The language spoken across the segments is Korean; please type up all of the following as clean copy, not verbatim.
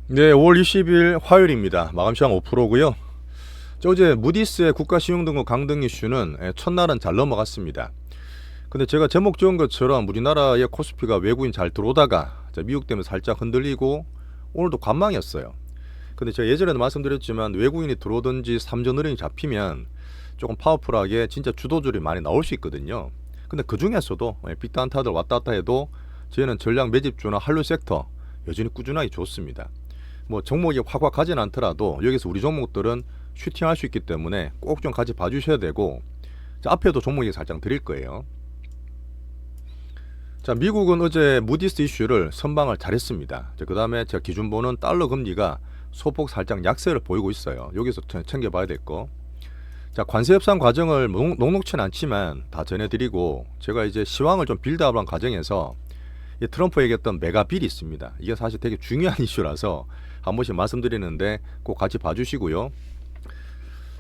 네, 5월 20일 화요일입니다. 마감 시황 5%고요. 어제 무디스의 국가 신용등급 강등 이슈는 첫날은 잘 넘어갔습니다. 근데 제가 제목 지은 것처럼 우리나라의 코스피가 외국인 잘 들어오다가 미국 때문에 살짝 흔들리고 오늘도 관망이었어요. 근데 제가 예전에도 말씀드렸지만 외국인이 들어오든지 삼전 흐름이 잡히면 조금 파워풀하게 진짜 주도주들이 많이 나올 수 있거든요. 근데 그 중에서도 빅단타들 왔다 갔다 해도 저희는 전략 매집주나 한류 섹터 여전히 꾸준하게 좋습니다. 뭐 종목이 확확 가진 않더라도 여기서 우리 종목들은 슈팅할 수 있기 때문에 꼭 좀 같이 봐주셔야 되고, 자, 앞에도 종목이 살짝 드릴 거예요. 자, 미국은 어제 무디스 이슈를 선방을 잘했습니다. 그 다음에 제가 기준 보는 달러 금리가 소폭 살짝 약세를 보이고 있어요. 여기서 챙겨봐야 될 거. 자, 관세 협상 과정을 녹록치는 않지만 다 전해드리고, 제가 이제 시황을 좀 빌드업한 과정에서 트럼프 얘기했던 메가빌이 있습니다. 이게 사실 되게 중요한 이슈라서 한 번씩 말씀드리는데 꼭 같이 봐주시고요.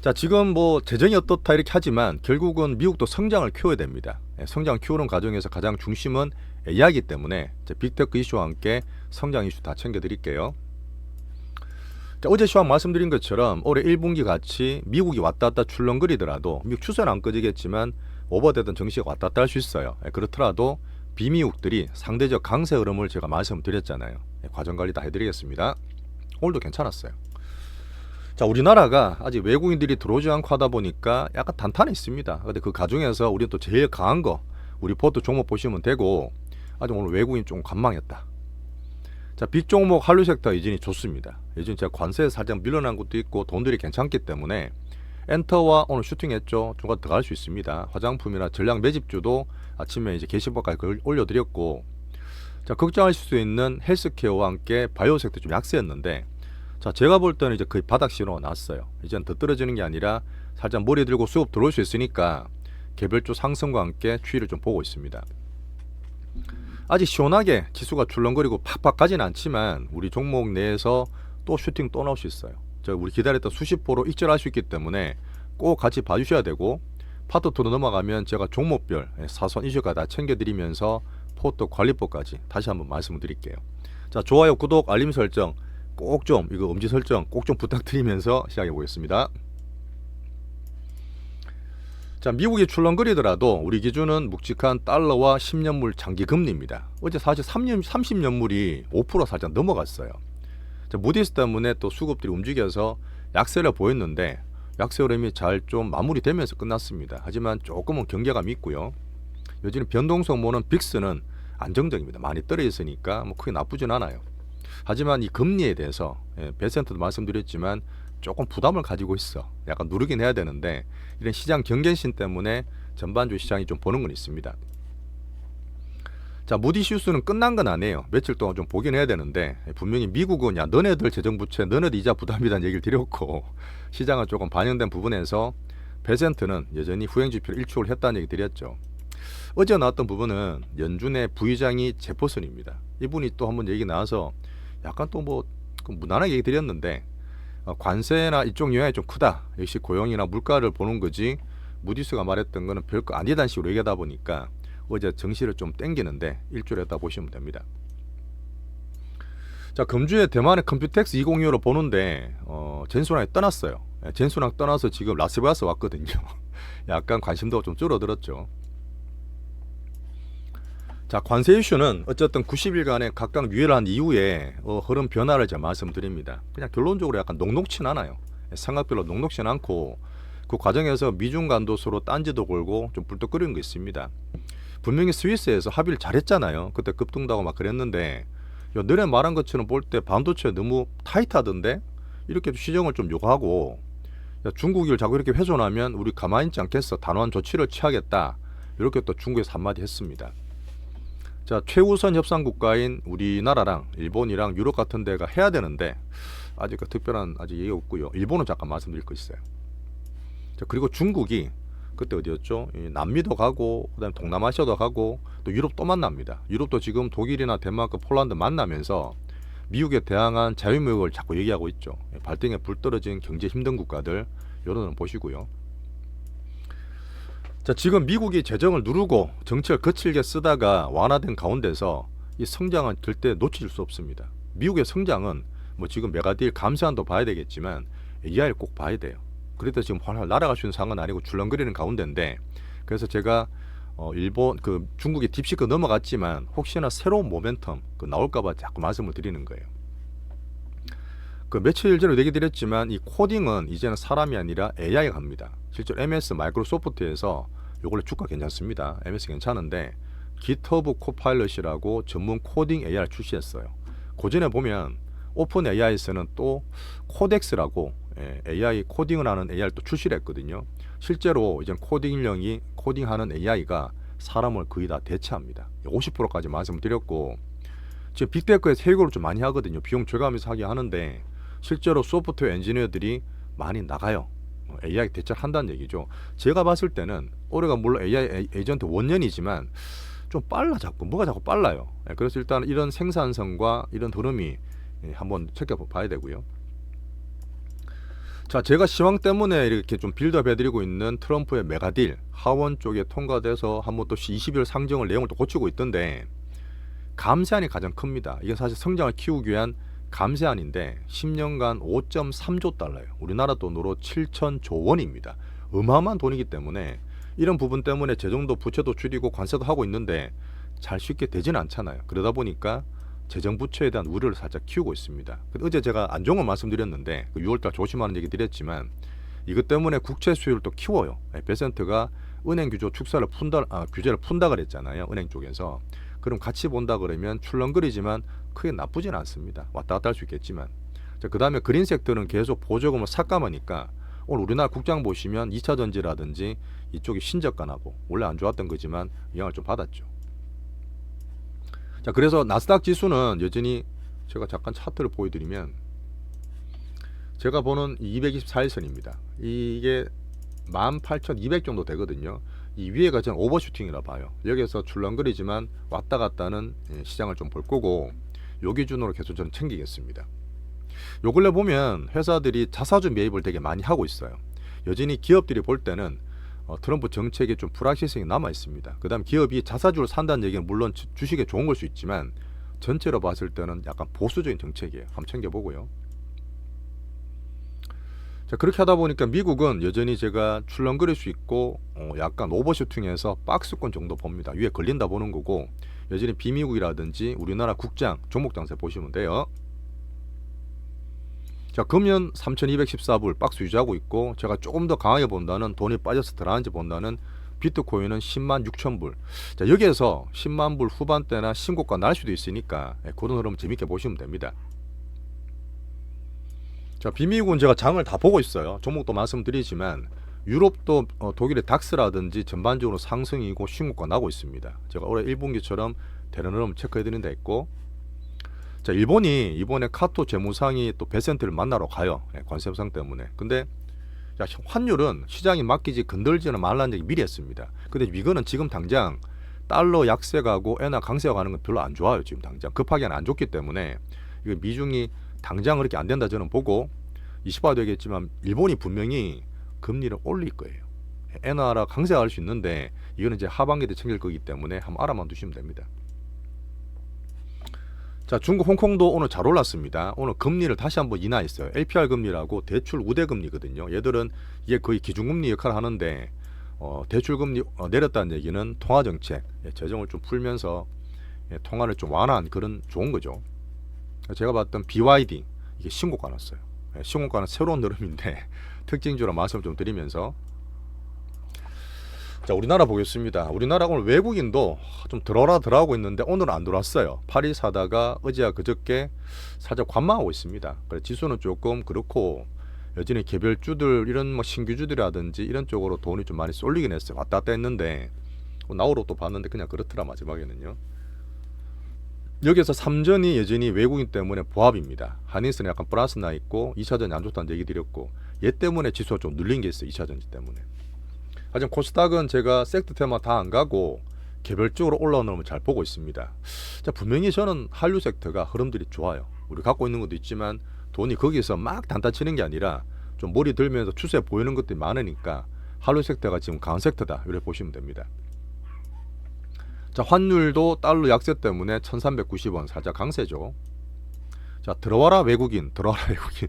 자, 지금 뭐 재정이 어떻다 이렇게 하지만 결국은 미국도 성장을 키워야 됩니다. 성장 키우는 과정에서 가장 중심은 AI이기 때문에 빅테크 이슈와 함께 성장 이슈 다 챙겨드릴게요. 자, 어제 시황 말씀드린 것처럼 올해 1분기 같이 미국이 왔다 갔다 출렁거리더라도, 미국 추세는 안 꺼지겠지만 오버되던 정시가 왔다 갔다 할 수 있어요. 그렇더라도 비미국들이 상대적 강세 흐름을 제가 말씀드렸잖아요. 과정 관리 다 해드리겠습니다. 오늘도 괜찮았어요. 자, 우리나라가 아직 외국인들이 들어오지 않고 하다 보니까 약간 단단해 있습니다. 근데 그 가중에서 우리는 또 제일 강한 거, 우리 포트 종목 보시면 되고, 아직 오늘 외국인 좀 관망했다. 자, 빅 종목 한류 섹터 여전히 좋습니다. 여전히 제가 관세에 살짝 밀려난 것도 있고 돈들이 괜찮기 때문에 엔터와 오늘 슈팅했죠. 중간 들어갈 수 있습니다. 화장품이나 전략 매집주도 아침에 이제 게시판까지 올려드렸고, 자, 걱정하실 수 있는 헬스케어와 함께 바이오 섹터 좀 약세였는데, 자, 제가 볼 때는 이제 거의 바닥 신호가 났어요. 이제는 더 떨어지는 게 아니라 살짝 머리 들고 수급 들어올 수 있으니까 개별주 상승과 함께 추이를 좀 보고 있습니다. 아직 시원하게 지수가 출렁거리고 팍팍 가지는 않지만 우리 종목 내에서 또 슈팅 또 나올 수 있어요. 우리 기다렸던 수십 프로 익절할 수 있기 때문에 꼭 같이 봐주셔야 되고, 파트 2로 넘어가면 제가 종목별 사소한 이슈가 다 챙겨드리면서 포트 관리법까지 다시 한번 말씀을 드릴게요. 자, 좋아요, 구독, 알림 설정 꼭 좀, 이거 엄지 설정 꼭 좀 부탁드리면서 시작해 보겠습니다. 자, 미국이 출렁거리더라도 우리 기준은 묵직한 달러와 10년물 장기 금리입니다. 어제 사실 30년물이 5% 살짝 넘어갔어요. 자, 무디스 때문에 또 수급들이 움직여서 약세를 보였는데 약세 흐름이 잘 좀 마무리되면서 끝났습니다. 하지만 조금은 경계감이 있고요. 요즘 변동성 모는 빅스는 안정적입니다. 많이 떨어져 있으니까 뭐 크게 나쁘진 않아요. 하지만 이 금리에 대해서 베센트도 말씀드렸지만 조금 부담을 가지고 있어. 약간 누르긴 해야 되는데 이런 시장 경계심 때문에 전반적으로 시장이 좀 보는 건 있습니다. 자, 무디슈스는 끝난 건 아니에요. 며칠 동안 좀 보긴 해야 되는데, 분명히 미국은 야 너네들 재정부채 너네들 이자 부담이라는 얘기를 드렸고, 시장은 조금 반영된 부분에서 베센트는 여전히 후행지표를 일축을 했다는 얘기 드렸죠. 어제 나왔던 부분은 연준의 부의장이 제퍼슨입니다. 이분이 또 한번 얘기 나와서 약간 또 뭐 무난하게 얘기 드렸는데, 관세나 이쪽 영향이 좀 크다. 역시 고용이나 물가를 보는 거지 무디스가 말했던 거는 별거 아니다는 식으로 얘기하다 보니까 어제 정시를 좀 땡기는데 일주일했다 보시면 됩니다. 자, 금주에 대만의 컴퓨텍스 2025로 보는데 젠순항이 떠났어요. 젠순항 떠나서 지금 라스베가스 왔거든요. 약간 관심도가 좀 줄어들었죠. 자, 관세 이슈는 어쨌든 90일간의 각각 유예를 한 이후에 흐름 변화를 제가 말씀드립니다. 그냥 결론적으로 약간 녹록진 않아요. 생각별로 녹록진 않고 그 과정에서 미중 간도 서로 딴지도 걸고 좀 불떡거리는 거 있습니다. 분명히 스위스에서 합의를 잘했잖아요. 그때 급등다고 막 그랬는데, 너네 말한 것처럼 볼 때 반도체 너무 타이트하던데 이렇게 시정을 좀 요구하고, 중국을 자꾸 이렇게 훼손하면 우리 가만히 있지 않겠어, 단호한 조치를 취하겠다, 이렇게 또 중국에서 한마디 했습니다. 자, 최우선 협상 국가인 우리나라랑 일본이랑 유럽 같은 데가 해야 되는데 아직 특별한 얘기가 없고요. 일본은 잠깐 말씀드릴 거 있어요. 자, 그리고 중국이 그때 어디였죠? 남미도 가고 그다음에 동남아시아도 가고 또 유럽 또 만납니다. 유럽도 지금 독일이나 덴마크, 폴란드 만나면서 미국에 대항한 자유무역을 자꾸 얘기하고 있죠. 발등에 불 떨어진 경제 힘든 국가들, 이런 거 보시고요. 자, 지금 미국이 재정을 누르고 정책을 거칠게 쓰다가 완화된 가운데서 이 성장은 절대 놓칠 수 없습니다. 미국의 성장은 뭐 지금 메가딜 감세안도 봐야 되겠지만 AI를 꼭 봐야 돼요. 그래도 지금 활활 날아갈 수 있는 상황은 아니고 출렁거리는 가운데인데, 그래서 제가 일본 그 중국의 딥시크 넘어갔지만 혹시나 새로운 모멘텀 나올까봐 자꾸 말씀을 드리는 거예요. 그 며칠 전에 얘기 드렸지만 이 코딩은 이제는 사람이 아니라 AI가 합니다. 실제로 MS 마이크로소프트에서 요걸로 주가 괜찮습니다. MS 괜찮은데 GitHub 코파일럿이라고 전문 코딩 AI를 출시했어요. 그 전에 보면 오픈 AI에서는 또 코덱스라고 AI 코딩을 하는 AI를 또 출시를 했거든요. 실제로 이제 코딩 인력이 코딩하는 AI가 사람을 거의 다 대체합니다. 50%까지 말씀을 드렸고, 지금 빅테크에서 해고를 좀 많이 하거든요. 비용 절감해서 하게 하는데 실제로 소프트웨어 엔지니어들이 많이 나가요. AI 대체를 한다는 얘기죠. 제가 봤을 때는 올해가 물론 AI 에이전트 원년이지만 좀 빨라, 자꾸 뭐가 자꾸 빨라요. 그래서 일단 이런 생산성과 이런 흐름이 한번 체크해봐야 되고요. 자, 제가 시황 때문에 이렇게 좀 빌드업 해드리고 있는 트럼프의 메가딜 하원 쪽에 통과돼서 한번 또 20일 상정을 내용을 또 고치고 있던데, 감세안이 가장 큽니다. 이게 사실 성장을 키우기 위한 감세안인데 10년간 5.3조 달러예요. 우리나라 돈으로 7천조 원입니다. 어마어마한 돈이기 때문에 이런 부분 때문에 재정도 부채도 줄이고 관세도 하고 있는데 잘 쉽게 되지는 않잖아요. 그러다 보니까 재정 부채에 대한 우려를 살짝 키우고 있습니다. 어제 제가 안 좋은 거 말씀드렸는데 6월달 조심하는 얘기 드렸지만 이것 때문에 국채 수요를 또 키워요. 베센트가 은행 규제를 푼다 그랬잖아요. 은행 쪽에서. 그럼 같이 본다 그러면 출렁거리지만 크게 나쁘진 않습니다. 왔다 갔다 할 수 있겠지만. 그 다음에 그린 섹터는 계속 보조금을 삭감하니까 오늘 우리나라 국장 보시면 2차전지라든지 이쪽이 신저가나고 원래 안 좋았던 거지만 영향을 좀 받았죠. 자, 그래서 나스닥 지수는 여전히 제가 잠깐 차트를 보여드리면 제가 보는 224일선입니다. 이게 18,200 정도 되거든요. 이 위에가 저는 오버슈팅이라 봐요. 여기에서 출렁거리지만 왔다 갔다는 시장을 좀 볼 거고, 요 기준으로 계속 저는 챙기겠습니다. 요 근래 보면 회사들이 자사주 매입을 되게 많이 하고 있어요. 여전히 기업들이 볼 때는 트럼프 정책에 좀 불확실성이 남아 있습니다. 그 다음 기업이 자사주를 산다는 얘기는 물론 주식에 좋은 걸 수 있지만 전체로 봤을 때는 약간 보수적인 정책이에요. 한번 챙겨보고요. 자, 그렇게 하다 보니까 미국은 여전히 제가 출렁거릴 수 있고 약간 오버슈팅해서 박스권 정도 봅니다. 위에 걸린다 보는 거고, 여전히 비미국이라든지 우리나라 국장 종목 장세 보시면 돼요. 자, 금연 3214불 박스 유지하고 있고, 제가 조금 더 강하게 본다는, 돈이 빠져서 들어가는지 본다는 비트코인은 10만 6천불. 자, 여기에서 10만 불 후반대나 신고가 날 수도 있으니까 그런 흐름 재밌게 보시면 됩니다. 자, 비미국은 제가 장을 다 보고 있어요. 종목도 말씀드리지만 유럽도 독일의 닥스라든지 전반적으로 상승이고 신고가 나고 있습니다. 제가 올해 1분기처럼 대련 흐름 체크해드린다 했고, 자, 일본이 이번에 카토 재무상이 또 베센트를 만나러 가요. 관세 협상 때문에. 근데 자, 환율은 시장이 맡기지 건들지는 말라는 얘기 미리 했습니다. 근데 이거는 지금 당장 달러 약세 가고 엔화 강세가 가는 건 별로 안 좋아요. 지금 당장 급하게는 안 좋기 때문에 이거 미중이 당장 그렇게 안 된다 저는 보고, 20화도 되겠지만 일본이 분명히 금리를 올릴 거예요. 엔화라 강세가 갈 수 있는데 이거는 이제 하반기 때 챙길 거기 때문에 한번 알아만 두시면 됩니다. 자, 중국 홍콩도 오늘 잘 올랐습니다. 오늘 금리를 다시 한번 인하했어요. LPR 금리라고 대출 우대 금리거든요. 얘들은 이게 거의 기준금리 역할을 하는데 대출 금리 내렸다는 얘기는 통화 정책, 재정을 좀 풀면서 통화를 좀 완화한 그런 좋은 거죠. 제가 봤던 BYD 이게 신고가 났어요. 신고가는 새로운 흐름인데 특징주로 말씀을 좀 드리면서, 자, 우리나라 보겠습니다. 우리나라 오늘 외국인도 좀 들어오고 있는데 오늘은 안 들어왔어요. 파리 사다가 어제와 그저께 살짝 관망하고 있습니다. 그래서 지수는 조금 그렇고, 여전히 개별주들 이런 뭐 신규주들이라든지 이런 쪽으로 돈이 좀 많이 쏠리긴 했어요. 왔다 갔다 했는데 나오러 또 봤는데 그냥 그렇더라 마지막에는요. 여기서 3전이 여전히 외국인 때문에 보합입니다. 한인스는 약간 플러스 나 있고 2차전이 안 좋다는 얘기 드렸고, 얘 때문에 지수가 좀 눌린 게 있어요. 2차전지 때문에. 하지만 코스닥은 제가 섹터 테마 다 안 가고 개별적으로 올라오는 걸 잘 보고 있습니다. 자, 분명히 저는 한류 섹터가 흐름들이 좋아요. 우리 갖고 있는 것도 있지만 돈이 거기서 막 단타치는 게 아니라 좀 머리 들면서 추세 보이는 것들이 많으니까 한류 섹터가 지금 강한 섹터다 이렇게 보시면 됩니다. 자, 환율도 달러 약세 때문에 1390원 살짝 강세죠. 자, 들어와라 외국인, 들어와라 외국인.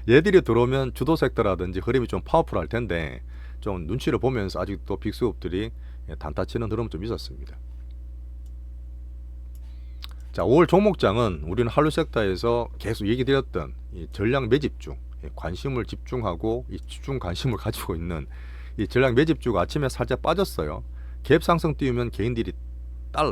얘들이 들어오면 주도 섹터라든지 흐름이 좀 파워풀할 텐데 좀 눈치를 보면서 아직도 빅수급들이 단타치는 흐름은 좀 있었습니다. 자, 5월 종목장은 우리는 한류 섹터에서 계속 얘기 드렸던 이 전략 매집주, 관심을 집중하고 이 집중 관심을 가지고 있는 이 전략 매집주가 아침에 살짝 빠졌어요. 갭 상승 띄우면 개인들이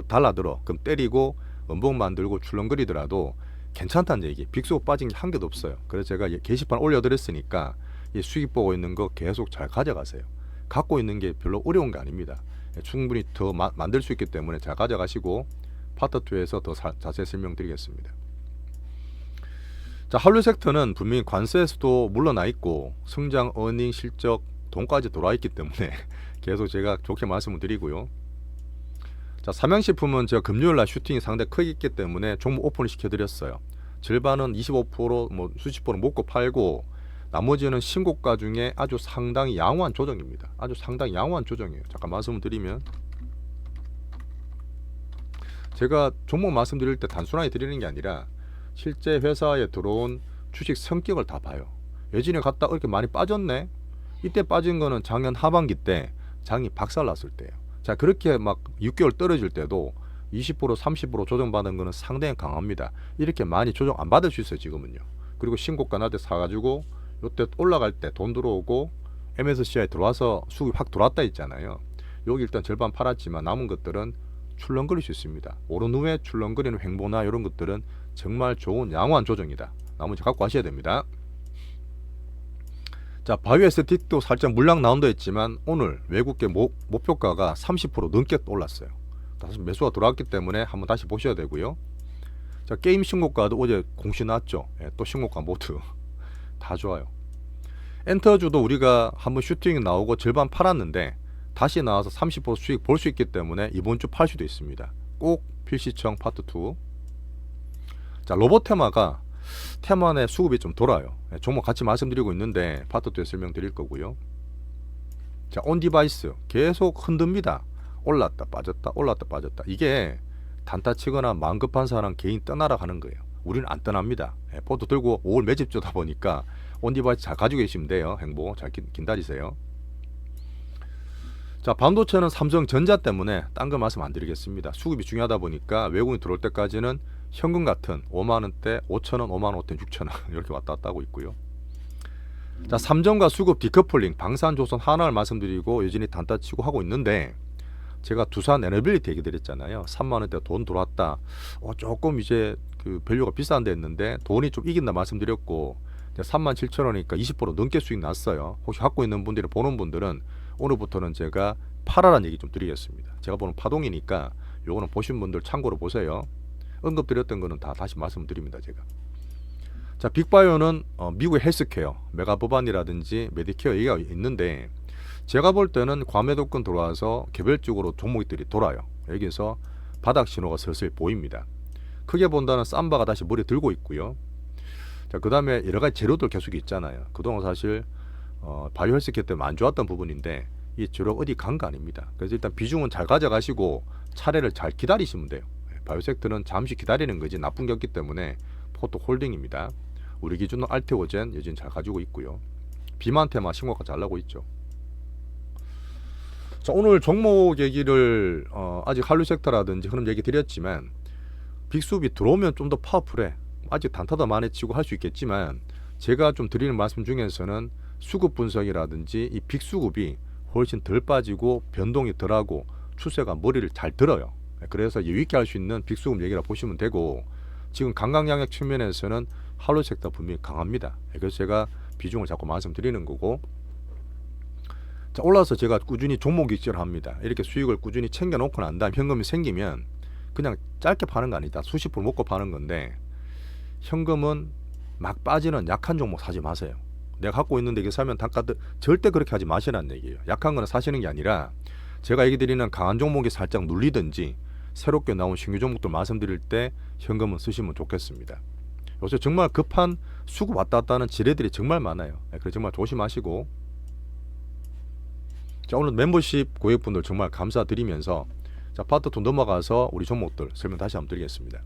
달라들어. 그럼 때리고 음봉 만들고 출렁거리더라도 괜찮다는 얘기. 빅수급 빠진 게 한 개도 없어요. 그래서 제가 게시판 올려드렸으니까 이 수익 보고 있는 거 계속 잘 가져가세요. 갖고 있는 게 별로 어려운 게 아닙니다. 충분히 더 만들 수 있기 때문에 잘 가져가시고 파트 2에서 더 자세히 설명드리겠습니다. 자, 한류 섹터는 분명히 관세에서도 물러나 있고 성장, 어닝, 실적, 돈까지 돌아 있기 때문에 계속 제가 좋게 말씀을 드리고요. 자, 삼양식품은 제가 금요일날 슈팅이 상당히 크게 있기 때문에 종목 오픈을 시켜드렸어요. 절반은 25%, 뭐 수십 프로 먹고 팔고 나머지는 신고가 중에 아주 상당히 양호한 조정입니다. 아주 상당히 양호한 조정이에요. 잠깐 말씀을 드리면 제가 종목 말씀드릴 때 단순하게 드리는 게 아니라 실제 회사에 들어온 주식 성격을 다 봐요. 예전에 갔다 이렇게 많이 빠졌네. 이때 빠진 거는 작년 하반기 때 장이 박살났을 때예요. 자, 그렇게 막 6개월 떨어질 때도 20% 30% 조정받은 거는 상당히 강합니다. 이렇게 많이 조정 안 받을 수 있어요 지금은요. 그리고 신고가 날 때 사가지고 요때 올라갈 때 돈 들어오고 MSCI에 들어와서 수급이 확 들어왔다 있잖아요. 여기 일단 절반 팔았지만 남은 것들은 출렁거릴 수 있습니다. 오른 후에 출렁거리는 횡보나 이런 것들은 정말 좋은 양호한 조정이다. 나머지 갖고 가셔야 됩니다. 자, 바이오에스틱도 살짝 물량 나온다 했지만 오늘 외국계 목표가가 30% 넘게 올랐어요. 다시 매수가 들어왔기 때문에 한번 다시 보셔야 되고요. 자, 게임 신고가도 어제 공시 났죠. 또 신고가 모두 다 좋아요. 엔터주도 우리가 한번 슈팅이 나오고 절반 팔았는데 다시 나와서 30% 수익 볼 수 있기 때문에 이번 주 팔 수도 있습니다. 꼭 필시청 파트 2. 자, 로봇테마가 테마의 수급이 좀 돌아요. 종목 같이 말씀드리고 있는데 파트 2에 설명드릴 거고요. 자, 온디바이스 계속 흔듭니다. 올랐다 빠졌다 올랐다 빠졌다. 이게 단타 치거나 마음 급한 사람 개인 떠나라 가는 거예요. 우리는 안 떠납니다. 포트 들고 5월 매집주다 보니까 온디바이스 잘 가지고 계시면 돼요. 행보 잘 기다리세요. 자, 반도체는 삼성전자 때문에 딴 거 말씀 안 드리겠습니다. 수급이 중요하다 보니까 외국인이 들어올 때까지는 현금 같은 5만원대, 5천원, 5만 5천, 6천원 이렇게 왔다 갔다 하고 있고요. 자, 삼성과 수급 디커플링, 방산조선, 하나를 말씀드리고 여전히 단타 치고 하고 있는데 제가 두산 에너빌리티 얘기 드렸잖아요. 3만원대 돈 들어왔다. 조금 이제 그 밸류가 비싼데 했는데 돈이 좀 이긴다 말씀드렸고 37,000원이니까 20% 넘게 수익 났어요. 혹시 갖고 있는 분들이 보는 분들은 오늘부터는 제가 팔아라는 얘기 좀 드리겠습니다. 제가 보는 파동이니까 요거는 보신 분들 참고로 보세요. 언급드렸던 거는 다 다시 말씀드립니다. 제가. 자, 빅바이오는 미국의 헬스케어, 메가보반이라든지 메디케어 얘기가 있는데 제가 볼 때는 과매도권 들어와서 개별적으로 종목들이 돌아요. 여기서 바닥 신호가 슬슬 보입니다. 크게 본다는 삼바가 다시 머리 들고 있고요. 자, 그 다음에 여러 가지 재료들 계속 있잖아요. 그동안 사실 바이오 헬스케어 때문에 안 좋았던 부분인데 이 재료 어디 간 거 아닙니다. 그래서 일단 비중은 잘 가져가시고 차례를 잘 기다리시면 돼요. 바이오 섹터는 잠시 기다리는 거지 나쁜 게 없기 때문에 포트 홀딩입니다. 우리 기준으로 알테오젠 여전히 잘 가지고 있고요. 비만테마 신고가 잘 나고 있죠. 자, 오늘 종목 얘기를 아직 한류 섹터라든지 흐름 얘기 드렸지만 빅수급이 들어오면 좀 더 파워풀해. 아직 단타도 많이 치고 할 수 있겠지만 제가 좀 드리는 말씀 중에서는 수급 분석이라든지 이 빅수급이 훨씬 덜 빠지고 변동이 덜하고 추세가 머리를 잘 들어요. 그래서 유익하게 할 수 있는 빅수급 얘기라 보시면 되고 지금 강강약약 측면에서는 한류 섹터 분명히 강합니다. 그래서 제가 비중을 자꾸 말씀드리는 거고 자, 올라서 제가 꾸준히 종목 익절을 합니다. 이렇게 수익을 꾸준히 챙겨놓고 난 다음 현금이 생기면 그냥 짧게 파는 거 아니다. 수십 불 먹고 파는 건데 현금은 막 빠지는 약한 종목 사지 마세요. 내가 갖고 있는데 이게 사면 단가 절대 그렇게 하지 마시라는 얘기예요. 약한 거는 사시는 게 아니라 제가 얘기 드리는 강한 종목이 살짝 눌리든지 새롭게 나온 신규 종목들 말씀드릴 때 현금은 쓰시면 좋겠습니다. 요새 정말 급한 수급 왔다 갔다 하는 지뢰들이 정말 많아요. 그래서 정말 조심하시고 자, 오늘 멤버십 고객분들 정말 감사드리면서 자, 파트 2 넘어가서 우리 종목들 설명 다시 한번 드리겠습니다.